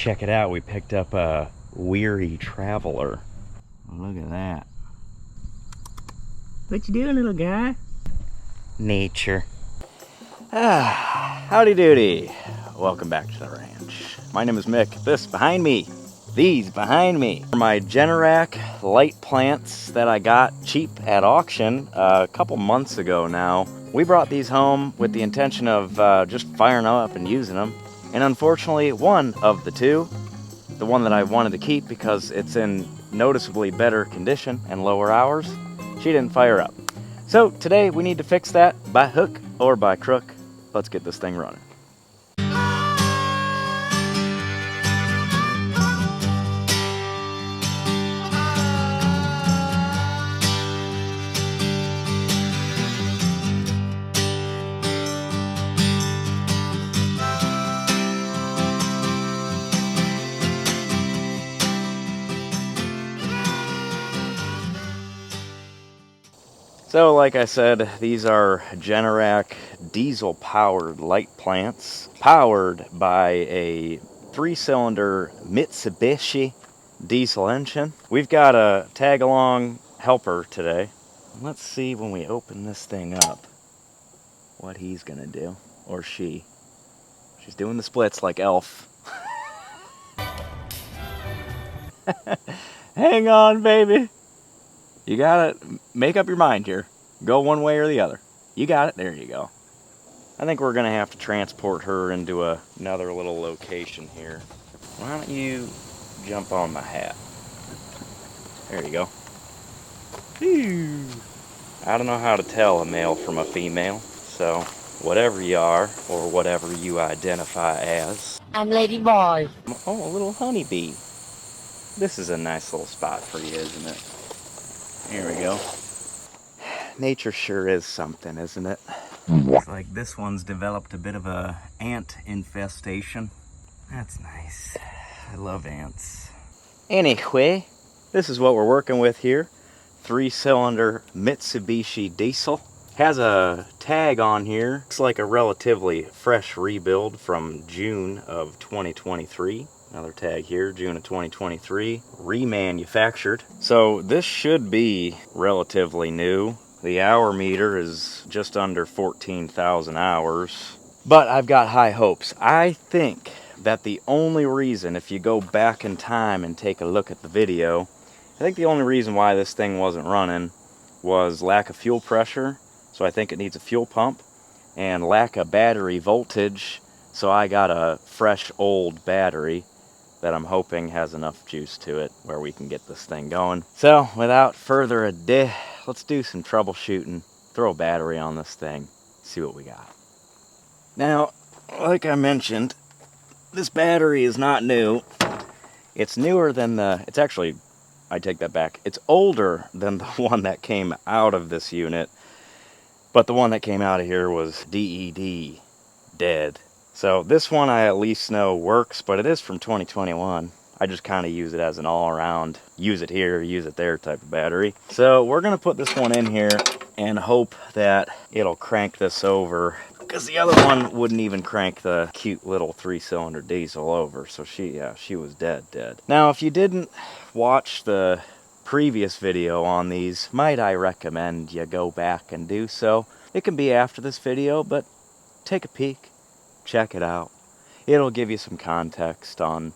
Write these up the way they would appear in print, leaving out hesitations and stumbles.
check it out. We picked up a weary traveler. Look at that. What you doing, little guy? Nature. Howdy doody. Welcome back to the ranch. My name is Mick. This behind me, these behind me, are my Generac light plants that I got cheap at auction a couple months ago now. We brought these home with the intention of just firing them up and using them. And unfortunately, one of the two, the one that I wanted to keep because it's in noticeably better condition and lower hours, she didn't fire up. So today we need to fix that by hook or by crook. Let's get this thing running. So like I said, these are Generac diesel-powered light plants, powered by a 3-cylinder Mitsubishi diesel engine. We've got a tag-along helper today. Let's see when we open this thing up what he's gonna do, or she. She's doing the splits like Elf. Hang on, baby. You gotta make up your mind here. Go one way or the other. You got it. There you go. I think we're gonna have to transport her into another little location here. Why don't you jump on my hat? There you go. Whew. I don't know how to tell a male from a female, so whatever you are, or whatever you identify as. I'm Lady Boy. Oh, a little honeybee. This is a nice little spot for you, isn't it? Here we go. Nature sure is something, isn't it? Looks like this one's developed a bit of a ant infestation. That's nice. I love ants. Anyway, this is what we're working with here. 3-cylinder Mitsubishi diesel. Has a tag on here. Looks like a relatively fresh rebuild from June of 2023. Another tag here, June of 2023, remanufactured. So this should be relatively new. The hour meter is just under 14,000 hours, but I've got high hopes. I think that the only reason, if you go back in time and take a look at the video, I think the only reason why this thing wasn't running was lack of fuel pressure, so I think it needs a fuel pump, and lack of battery voltage, so I got a fresh old battery that I'm hoping has enough juice to it where we can get this thing going. So without further ado, let's do some troubleshooting, throw a battery on this thing, see what we got. Now, like I mentioned, this battery is not new. It's newer than it's actually, I take that back, it's older than the one that came out of this unit, but the one that came out of here was DED, dead. So this one I at least know works, but it is from 2021. I just kind of use it as an all-around, use it here, use it there type of battery. So we're going to put this one in here and hope that it'll crank this over, because the other one wouldn't even crank the cute little 3-cylinder diesel over. So she was dead. Now, if you didn't watch the previous video on these, might I recommend you go back and do so. It can be after this video, but take a peek. Check it out. It'll give you some context on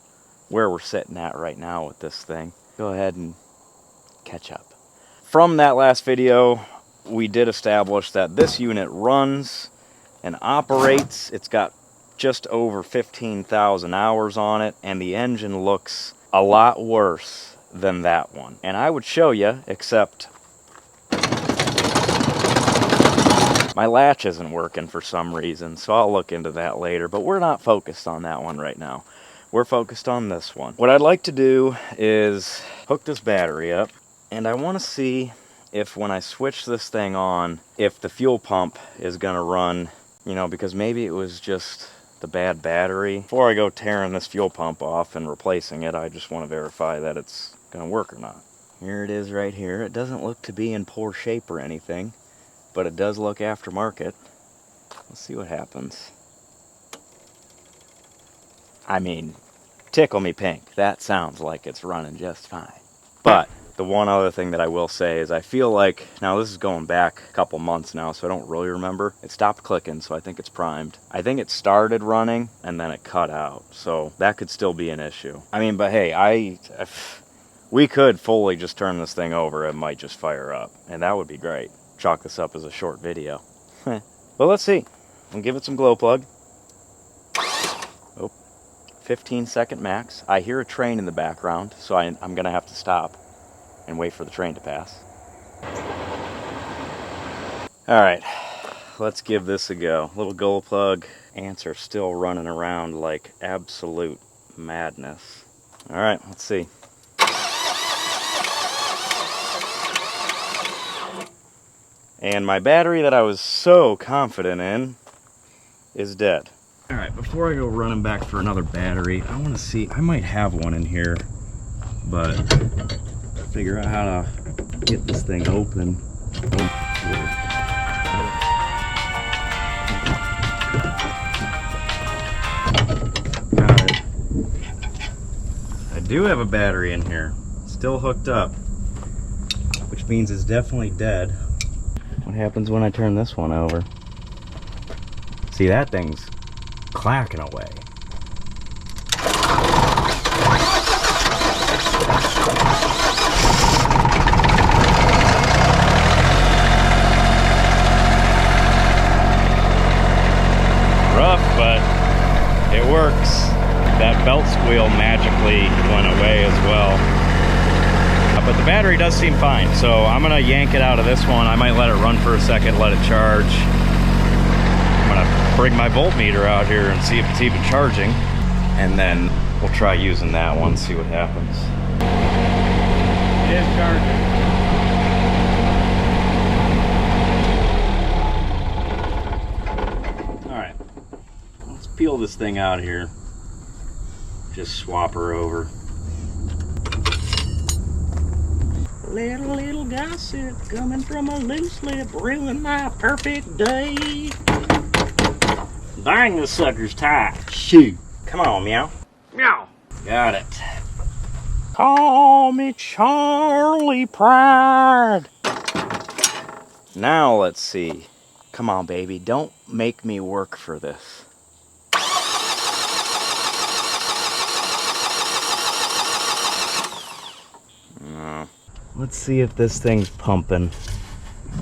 where we're sitting at right now with this thing. Go ahead and catch up. From that last video, we did establish that this unit runs and operates. It's got just over 15,000 hours on it, and the engine looks a lot worse than that one. And I would show you, except my latch isn't working for some reason, so I'll look into that later, but we're not focused on that one right now. We're focused on this one. What I'd like to do is hook this battery up, and I want to see if when I switch this thing on, if the fuel pump is going to run, you know, because maybe it was just the bad battery. Before I go tearing this fuel pump off and replacing it, I just want to verify that it's going to work or not. Here it is right here. It doesn't look to be in poor shape or anything, but it does look aftermarket. Let's see what happens. I mean, tickle me pink. That sounds like it's running just fine. But the one other thing that I will say is I feel like, now this is going back a couple months now, so I don't really remember. It stopped clicking, so I think it's primed. I think it started running and then it cut out, so that could still be an issue. I mean, but hey, we could fully just turn this thing over. It might just fire up, and that would be great. Chalk this up as a short video. Well, let's see. I'll give it some glow plug. Oh, 15-second max. I hear a train in the background, so I'm gonna have to stop and wait for the train to pass. All right, let's give this a go. Little glow plug. Ants are still running around like absolute madness. All right, let's see. And my battery that I was so confident in is dead. All right, before I go running back for another battery, I want to see, I might have one in here, but figure out how to get this thing open. Got it. I do have a battery in here, still hooked up, which means it's definitely dead. What happens when I turn this one over? See, that thing's clacking away. Rough, but it works. That belt squeal magically went away as well. But the battery does seem fine, so I'm gonna yank it out of this one. I might let it run for a second, let it charge. I'm gonna bring my voltmeter out here and see if it's even charging, and then we'll try using that one, see what happens. It is charging. All right, let's peel this thing out here. Just swap her over. Little gossip coming from a loose lip ruined my perfect day. Dang, this sucker's tight. Shoot. Come on, meow. Meow. Got it. Call me Charlie Pride. Now let's see. Come on, baby. Don't make me work for this. No. Let's see if this thing's pumping.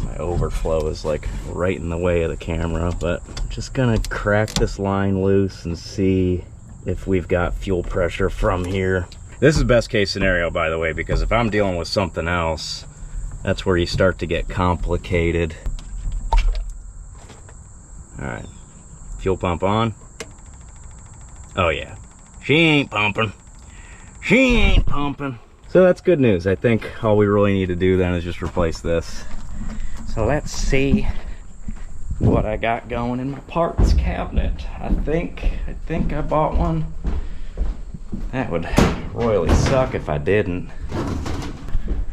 My overflow is like right in the way of the camera, but I'm just gonna crack this line loose and see if we've got fuel pressure from here. This is best case scenario, by the way, because if I'm dealing with something else, that's where you start to get complicated. All right, fuel pump on. Oh yeah, she ain't pumping. She ain't pumping. So that's good news. I think all we really need to do then is just replace this. So let's see what I got going in my parts cabinet. I think I bought one. That would royally suck if I didn't.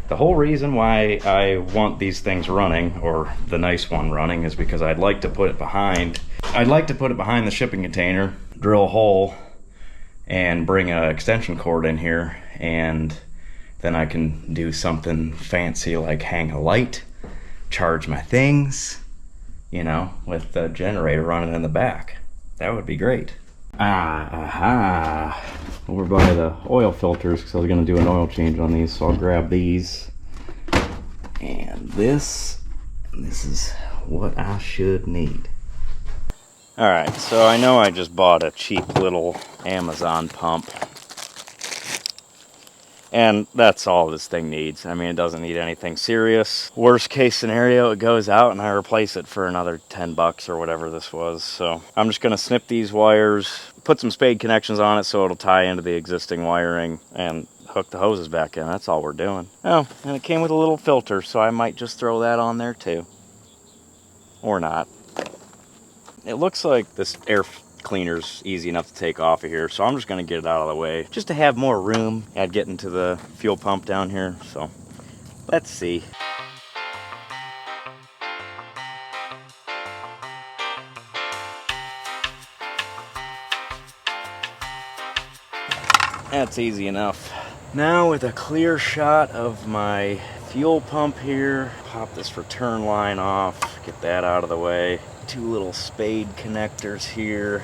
The whole reason why I want these things running, or the nice one running, is because I'd like to put it behind the shipping container, drill a hole, and bring an extension cord in here, and then I can do something fancy like hang a light, charge my things, you know, with the generator running in the back. That would be great. Over by the oil filters, because I was going to do an oil change on these, so I'll grab these. And this is what I should need. Alright, so I know I just bought a cheap little Amazon pump. And that's all this thing needs. I mean, it doesn't need anything serious. Worst case scenario, it goes out and I replace it for another 10 bucks or whatever this was. So I'm just gonna snip these wires, put some spade connections on it so it'll tie into the existing wiring, and hook the hoses back in. That's all we're doing. Oh, and it came with a little filter, so I might just throw that on there too. Or not. It looks like this air cleaner's easy enough to take off of here, so I'm just gonna get it out of the way just to have more room at getting to the fuel pump down here. So let's see. That's easy enough. Now with a clear shot of my fuel pump here, pop this return line off, get that out of the way. Two little spade connectors here.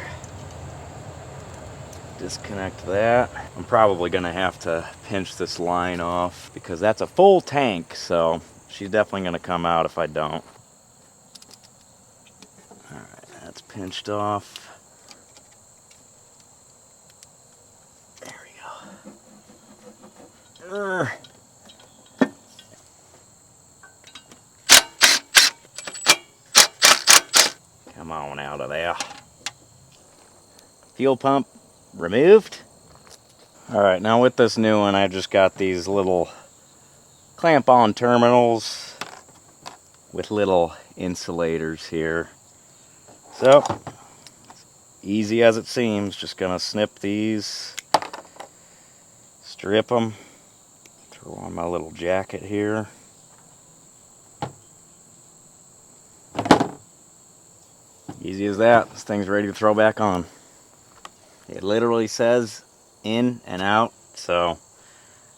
Disconnect that. I'm probably gonna have to pinch this line off because that's a full tank, so she's definitely gonna come out if I don't. Alright, that's pinched off. There we go. Come on out of there. Fuel pump removed. Alright, now with this new one, I just got these little clamp-on terminals with little insulators here. So, easy as it seems, just gonna snip these, strip them, throw on my little jacket here. Easy as that. This thing's ready to throw back on. It literally says in and out, so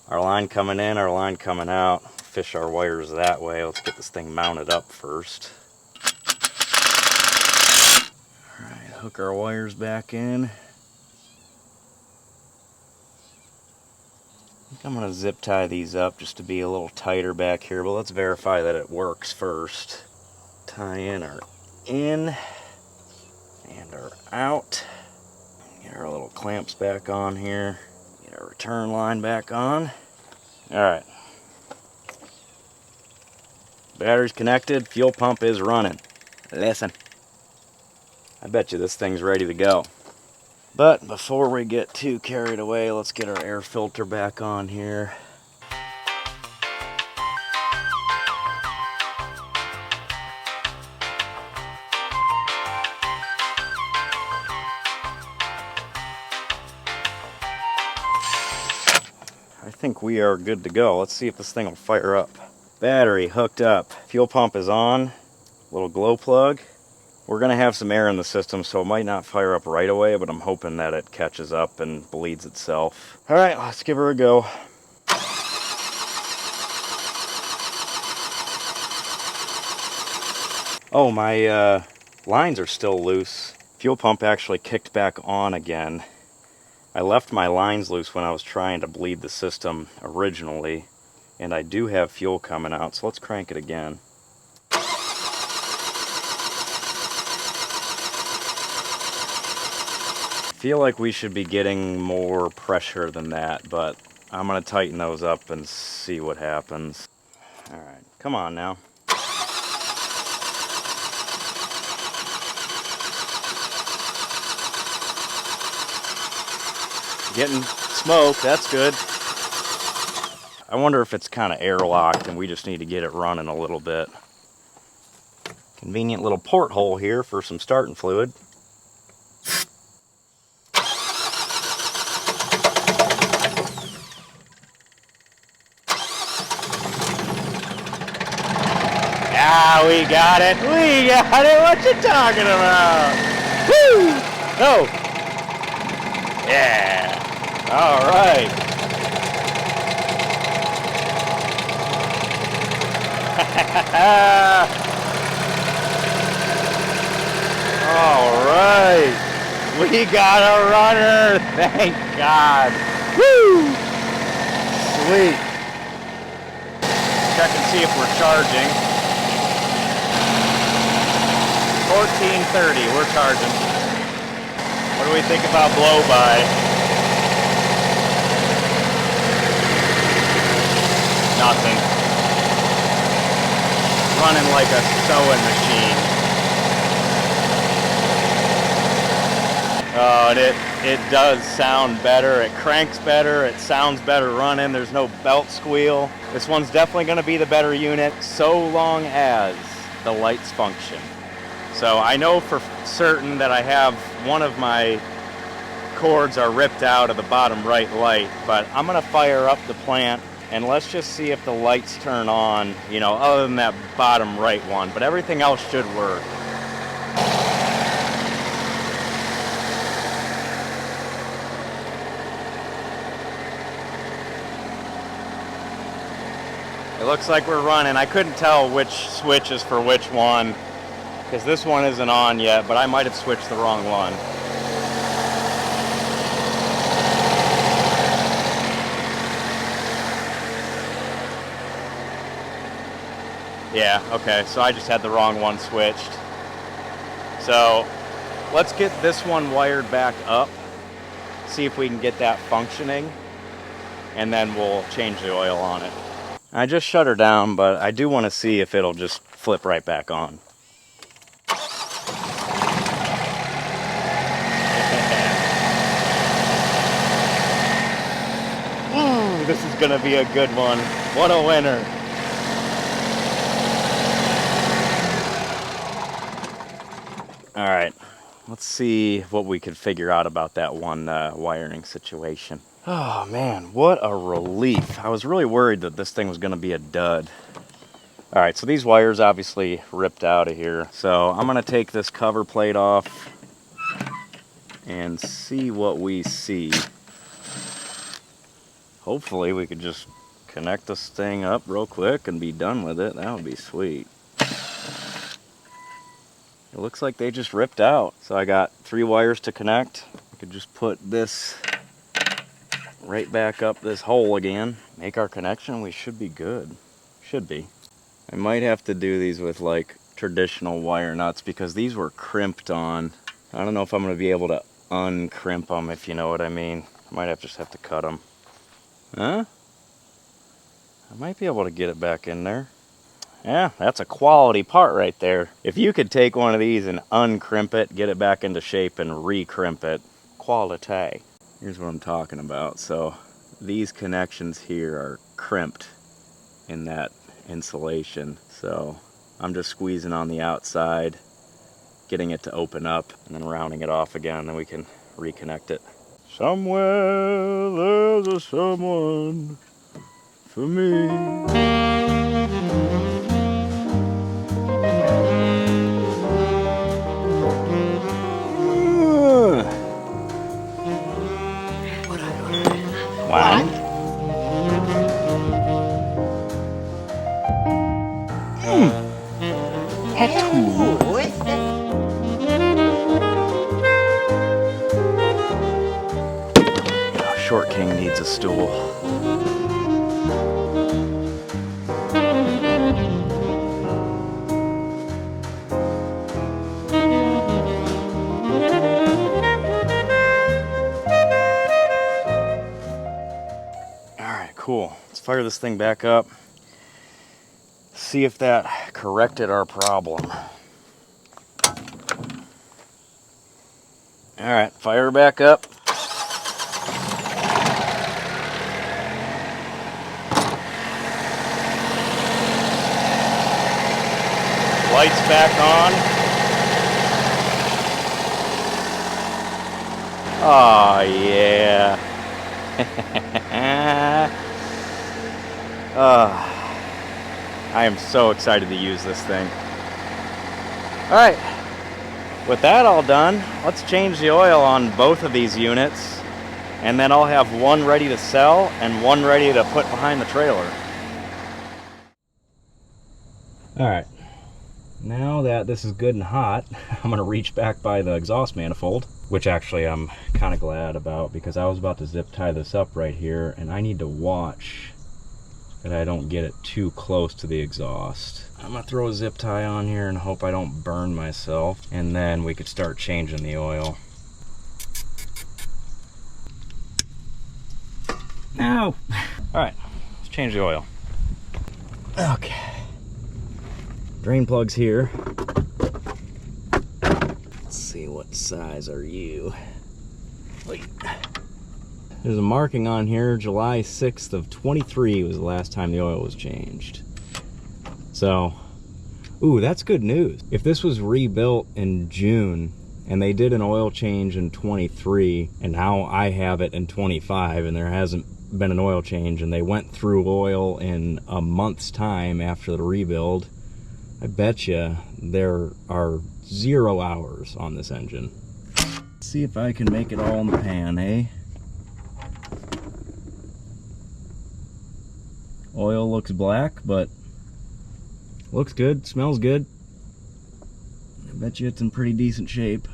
our line coming in, our line coming out. Fish our wires that way. Let's get this thing mounted up first. Alright, hook our wires back in. I think I'm going to zip tie these up just to be a little tighter back here, but let's verify that it works first. Tie in our in and our out. Get our little clamps back on here. Get our return line back on. Alright. Battery's connected. Fuel pump is running. Listen. I bet you this thing's ready to go. But before we get too carried away, let's get our air filter back on here. I think we are good to go. Let's see if this thing will fire up. Battery hooked up. Fuel pump is on. Little glow plug. We're going to have some air in the system, so it might not fire up right away, but I'm hoping that it catches up and bleeds itself. Alright, let's give her a go. Oh, my lines are still loose. Fuel pump actually kicked back on again. I left my lines loose when I was trying to bleed the system originally, and I do have fuel coming out, so let's crank it again. I feel like we should be getting more pressure than that, but I'm going to tighten those up and see what happens. Alright, come on now. Getting smoke, that's good. I wonder if it's kind of airlocked and we just need to get it running a little bit. Convenient little porthole here for some starting fluid. Ah, we got it! We got it! What you talking about? Woo! Oh! Yeah! All right. All right. We got a runner. Thank God. Woo! Sweet. Check and see if we're charging. 1430. We're charging. What do we think about blow by? Nothing. Running like a sewing machine. Oh, and it does sound better. It cranks better. It sounds better running. There's no belt squeal. This one's definitely going to be the better unit so long as the lights function. So I know for certain that I have one of my cords are ripped out of the bottom right light, but I'm going to fire up the plant and let's just see if the lights turn on, you know, other than that bottom right one. But everything else should work. It looks like we're running. I couldn't tell which switch is for which one because this one isn't on yet, but I might have switched the wrong one. Yeah, okay, so I just had the wrong one switched. So let's get this one wired back up, see if we can get that functioning, and then we'll change the oil on it. I just shut her down, but I do want to see if it'll just flip right back on. Ooh, this is gonna be a good one. What a winner. All right, let's see what we could figure out about that one wiring situation. Oh man, what a relief. I was really worried that this thing was gonna be a dud. All right, so these wires obviously ripped out of here. So I'm gonna take this cover plate off and see what we see. Hopefully we could just connect this thing up real quick and be done with it. That would be sweet. It looks like they just ripped out. So I got 3 wires to connect. I could just put this right back up this hole again. Make our connection, we should be good. Should be. I might have to do these with like traditional wire nuts because these were crimped on. I don't know if I'm gonna be able to uncrimp them, if you know what I mean. I might just have to cut them. Huh? I might be able to get it back in there. Yeah, that's a quality part right there. If you could take one of these and uncrimp it, get it back into shape and re-crimp it, quality. Here's what I'm talking about. So these connections here are crimped in that insulation. So I'm just squeezing on the outside, getting it to open up, and then rounding it off again, then we can reconnect it. Somewhere there's a someone for me. Wow. Short King needs a stool. Cool. Let's fire this thing back up. See if that corrected our problem. All right, fire back up. Lights back on. Oh yeah. I am so excited to use this thing. All right, with that all done, let's change the oil on both of these units, and then I'll have one ready to sell and one ready to put behind the trailer. All right, now that this is good and hot, I'm gonna reach back by the exhaust manifold, which actually I'm kind of glad about because I was about to zip tie this up right here, and I need to watch that I don't get it too close to the exhaust. I'm gonna throw a zip tie on here and hope I don't burn myself, and then we could start changing the oil. No! All right, let's change the oil. Okay. Drain plugs here. Let's see, what size are you? Wait. There's a marking on here, July 6th of 23 was the last time the oil was changed. So, ooh, that's good news. If this was rebuilt in June and they did an oil change in 23 and now I have it in 25 and there hasn't been an oil change and they went through oil in a month's time after the rebuild, I bet you there are 0 hours on this engine. Let's see if I can make it all in the pan, eh? Oil looks black, but looks good, smells good. I bet you it's in pretty decent shape.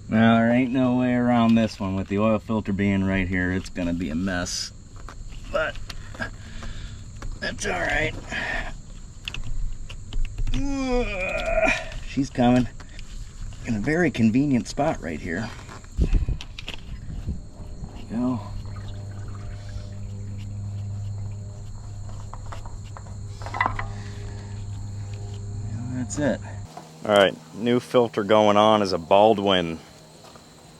Now, there ain't no way around this one. With the oil filter being right here, it's gonna be a mess. But that's all right. She's coming in a very convenient spot right here. There you go. And that's it. All right, new filter going on is a Baldwin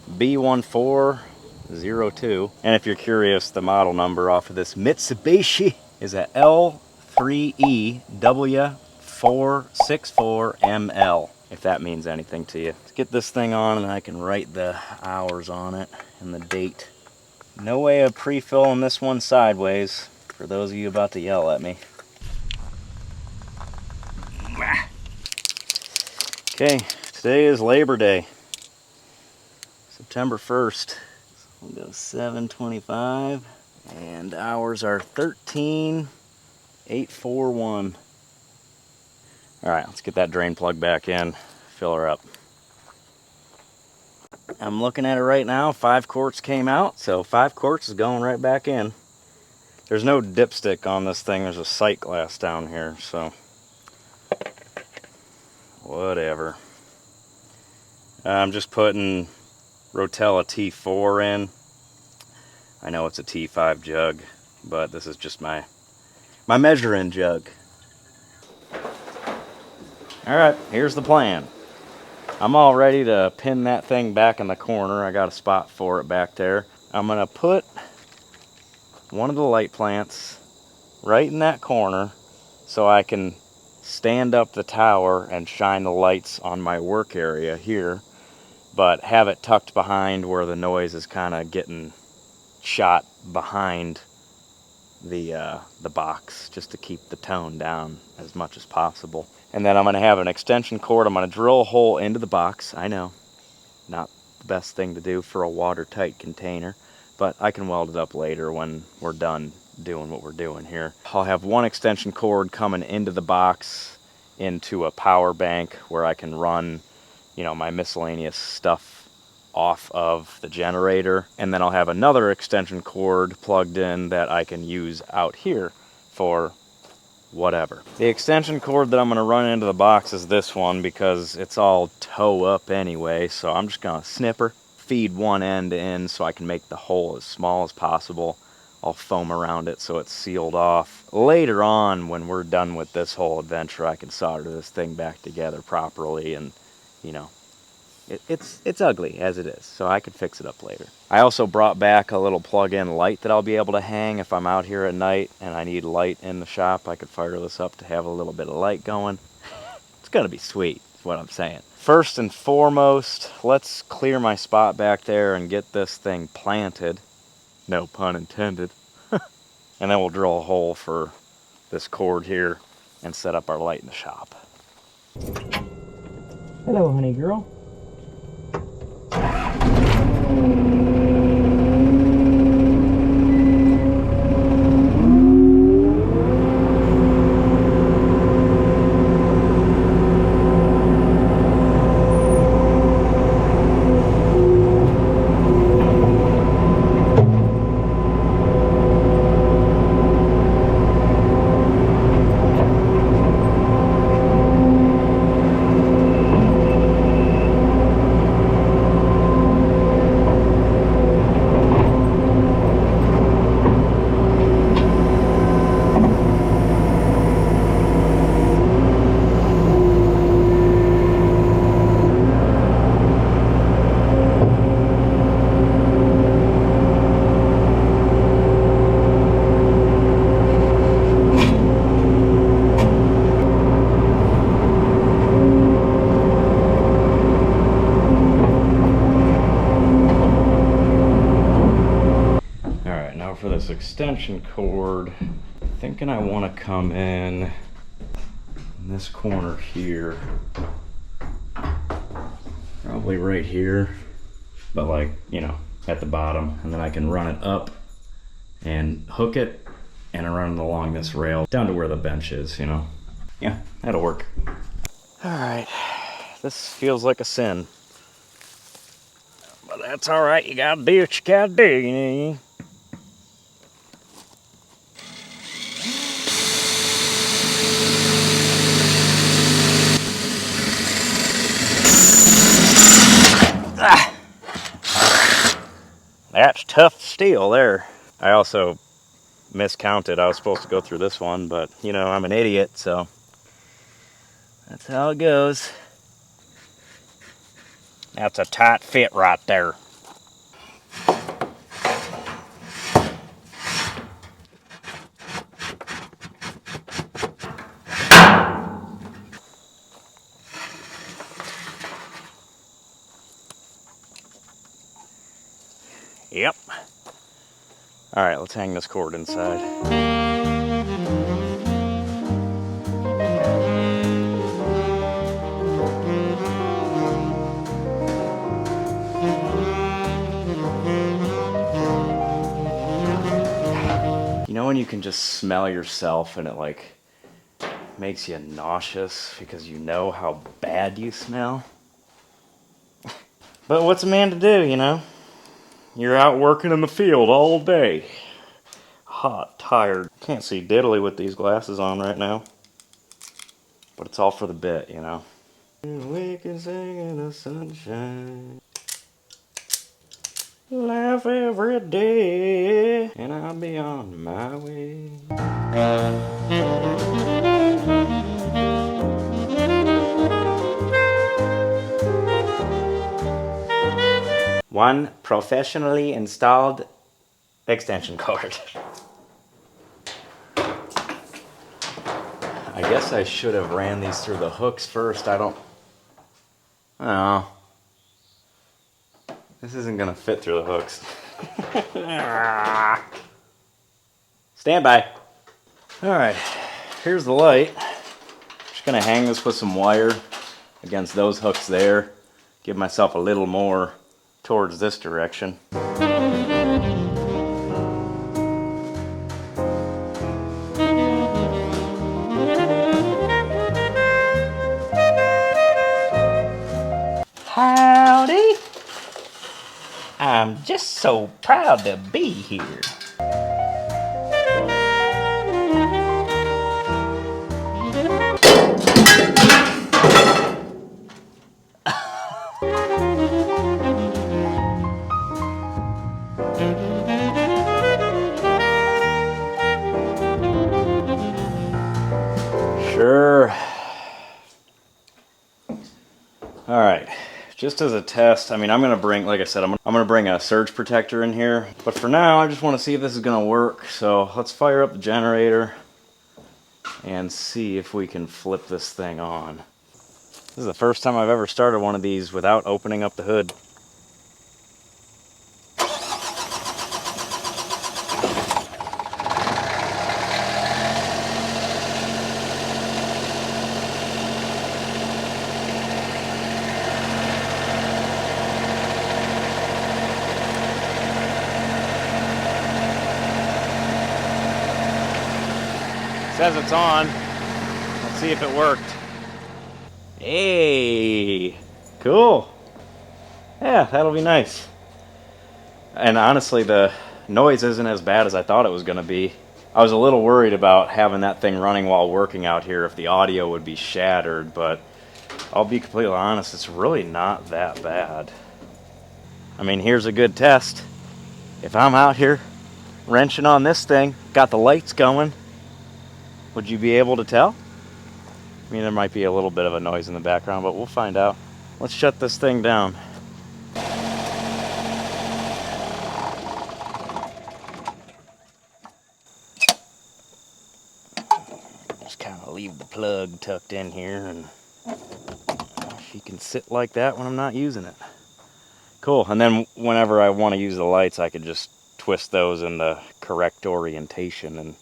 B1402. And if you're curious, the model number off of this Mitsubishi is a L3EW464ML, if that means anything to you. Let's get this thing on and I can write the hours on it and the date. No way of pre-filling this one sideways, for those of you about to yell at me. Okay, today is Labor Day, September 1st. We'll go 7:25, and hours are 13,841. All right, let's get that drain plug back in, fill her up. I'm looking at it right now, 5 quarts came out, so 5 quarts is going right back in. There's no dipstick on this thing, there's a sight glass down here, so whatever. I'm just putting Rotella T4 in. I know it's a T5 jug, but this is just my measuring jug. All right, here's the plan. I'm all ready to pin that thing back in the corner. I got a spot for it back there. I'm gonna put one of the light plants right in that corner so I can stand up the tower and shine the lights on my work area here, but have it tucked behind where the noise is kind of getting shot behind the box, just to keep the tone down as much as possible. And then I'm going to have an extension cord. I'm going to drill a hole into the box. I know, not the best thing to do for a watertight container, but I can weld it up later when we're done doing what we're doing here. I'll have one extension cord coming into the box into a power bank where I can run, you know, my miscellaneous stuff off of the generator, and then I'll have another extension cord plugged in that I can use out here for whatever. The extension cord that I'm going to run into the box is this one because it's all toe up anyway, so I'm just going to snipper, feed one end in so I can make the hole as small as possible. I'll foam around it so it's sealed off. Later on, when we're done with this whole adventure, I can solder this thing back together properly, and you know, it's ugly as it is, so I could fix it up later. I also brought back a little plug-in light that I'll be able to hang if I'm out here at night and I need light in the shop. I could fire this up to have a little bit of light going. It's gonna be sweet, is what I'm saying. First and foremost, let's clear my spot back there and get this thing planted. No pun intended. And then we'll drill a hole for this cord here and set up our light in the shop. Hello, honey girl. For this extension cord, thinking I want to come in this corner here, probably right here, but like, you know, at the bottom, and then I can run it up and hook it and run it along this rail down to where the bench is, you know. Yeah, that'll work. All right, this feels like a sin. But that's all right, you gotta do what you gotta do, you know. Ah. That's tough steel there. I also miscounted. I was supposed to go through this one, but you know, I'm an idiot, so that's how it goes. That's a tight fit right there. Yep. All right, let's hang this cord inside. You know when you can just smell yourself and it like makes you nauseous because you know how bad you smell? But what's a man to do, you know? You're out working in the field all day. Hot, tired. Can't see diddly with these glasses on right now. But it's all for the bit, you know? We can sing in the sunshine. Laugh every day. And I'll be on my way. One professionally installed extension cord. I guess I should have ran these through the hooks first. I don't know. This isn't gonna fit through the hooks. Stand by. Alright, here's the light. Just gonna hang this with some wire against those hooks there. Give myself a little more towards this direction. Howdy! I'm just so proud to be here. Sure. All right. Just as a test, I mean, I'm gonna bring, like I said, I'm gonna bring a surge protector in here. But for now, I just want to see if this is gonna work. So let's fire up the generator and see if we can flip this thing on. This is the first time I've ever started one of these without opening up the hood. Says it's on. Let's see if it worked. Hey, cool. Yeah, that'll be nice. And honestly, the noise isn't as bad as I thought it was going to be. I was a little worried about having that thing running while working out here if the audio would be shattered, but I'll be completely honest, it's really not that bad. I mean, here's a good test. If I'm out here wrenching on this thing, got the lights going, would you be able to tell? I mean, there might be a little bit of a noise in the background, but we'll find out. Let's shut this thing down. Just kind of leave the plug tucked in here, and she can sit like that when I'm not using it. Cool, and then whenever I want to use the lights, I could just twist those in the correct orientation and,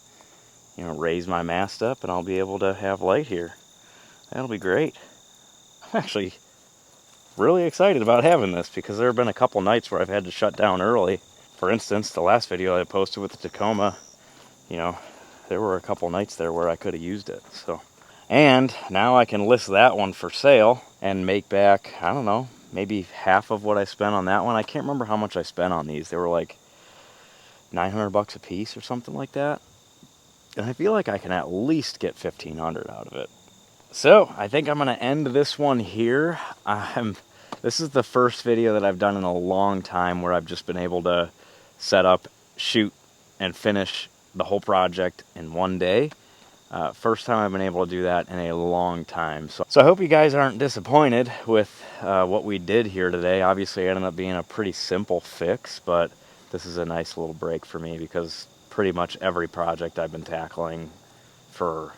you know, raise my mast up, and I'll be able to have light here. That'll be great. I'm actually really excited about having this because there have been a couple nights where I've had to shut down early. For instance, the last video I posted with the Tacoma, you know, there were a couple nights there where I could have used it. So, and now I can list that one for sale and make back, I don't know, maybe half of what I spent on that one. I can't remember how much I spent on these. They were like $900 a piece or something like that. And I feel like I can at least get $1,500 out of it. So I think I'm going to end this one here. This is the first video that I've done in a long time where I've just been able to set up, shoot, and finish the whole project in one day. First time I've been able to do that in a long time. So I hope you guys aren't disappointed with what we did here today. Obviously it ended up being a pretty simple fix, but this is a nice little break for me because pretty much every project I've been tackling for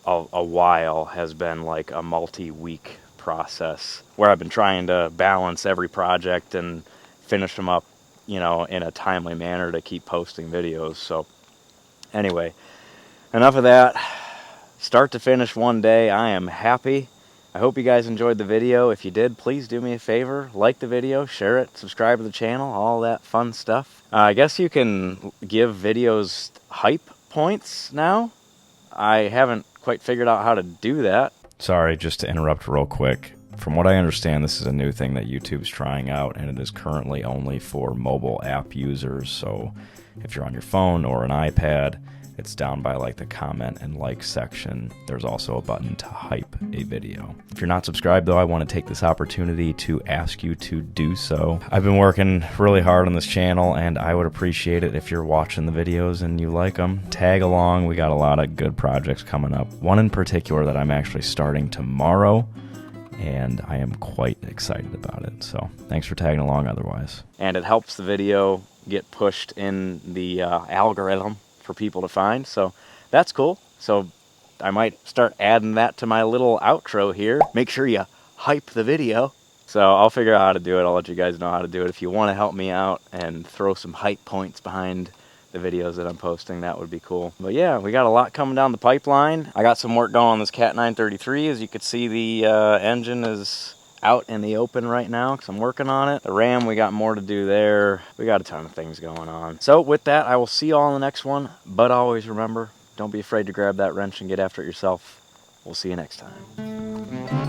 a while has been like a multi-week process where I've been trying to balance every project and finish them up, you know, in a timely manner to keep posting videos. So anyway, enough of that. Start to finish one day, I am happy. I hope you guys enjoyed the video. If you did, please do me a favor, like the video, share it, subscribe to the channel, all that fun stuff. I guess you can give videos hype points now. I haven't quite figured out how to do that. Sorry, just to interrupt real quick. From what I understand, this is a new thing that YouTube's trying out, and it is currently only for mobile app users. So if you're on your phone or an iPad, it's down by like the comment and like section. There's also a button to hype a video. If you're not subscribed though, I want to take this opportunity to ask you to do so. I've been working really hard on this channel and I would appreciate it if you're watching the videos and you like them. Tag along, we got a lot of good projects coming up. One in particular that I'm actually starting tomorrow, and I am quite excited about it. So thanks for tagging along otherwise. And it helps the video get pushed in the algorithm for people to find, so that's cool. So I might start adding that to my little outro here. Make sure you hype the video. So I'll figure out how to do it. I'll let you guys know how to do it. If you want to help me out and throw some hype points behind the videos that I'm posting, that would be cool. But yeah, we got a lot coming down the pipeline. I got some work going on this Cat 933. As you can see, the engine is out in the open right now because I'm working on it. The Ram, we got more to do there. We got a ton of things going on. So with that, I will see you all in the next one. But always remember, don't be afraid to grab that wrench and get after it yourself. We'll see you next time.